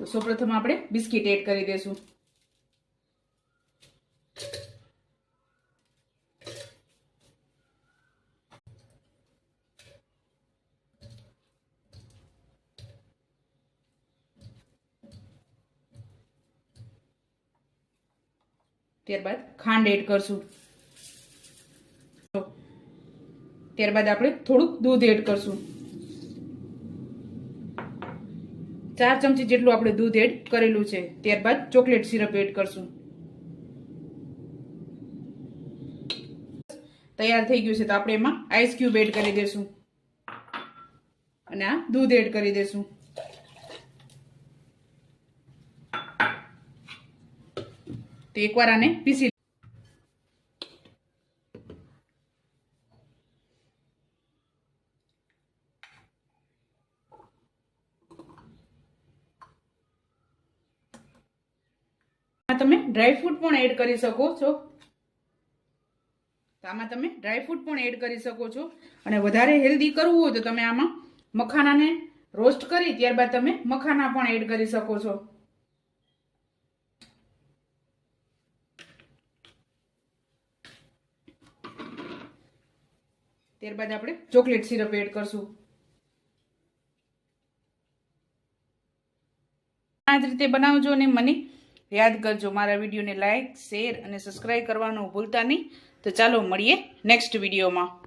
તો સૌપ્રથમ આપણે બિસ્કિટ એડ કરી દેશું. ત્યારબાદ ખાંડ એડ કરશું. ત્યારબાદ આપણે થોડુંક દૂધ એડ કરશું. 4 ચમચી જેટલું આપણે દૂધ એડ કરેલું છે. ત્યારબાદ ચોકલેટ સિરપ એડ કરશું. તૈયાર થઈ ગયું છે તો આપણે એમાં આઈસ ક્યુબ એડ કરી દેશું અને આ દૂધ એડ કરી દેશું. તો એકવાર આને પીસી તમે ડ્રાયફ્રૂટ પણ એડ કરી શકો છો. તો આમાં તમે ડ્રાયફ્રૂટ પણ એડ કરી શકો છો અને વધારે હેલ્ધી કરવું હોય તો તમે આમાં મખાનાને રોસ્ટ કરી ત્યારબાદ તમે મખાના પણ એડ કરી શકો છો. ત્યારબાદ આપણે ચોકલેટ સિરપ એડ કરશું. આ જ રીતે બનાવજો અને મને યાદ કરજો. મારા વિડીયોને લાઈક, શેર અને સબસ્ક્રાઇબ કરવાનું ભૂલતા નહીં. તો ચાલો મળીએ નેક્સ્ટ વિડીયોમાં.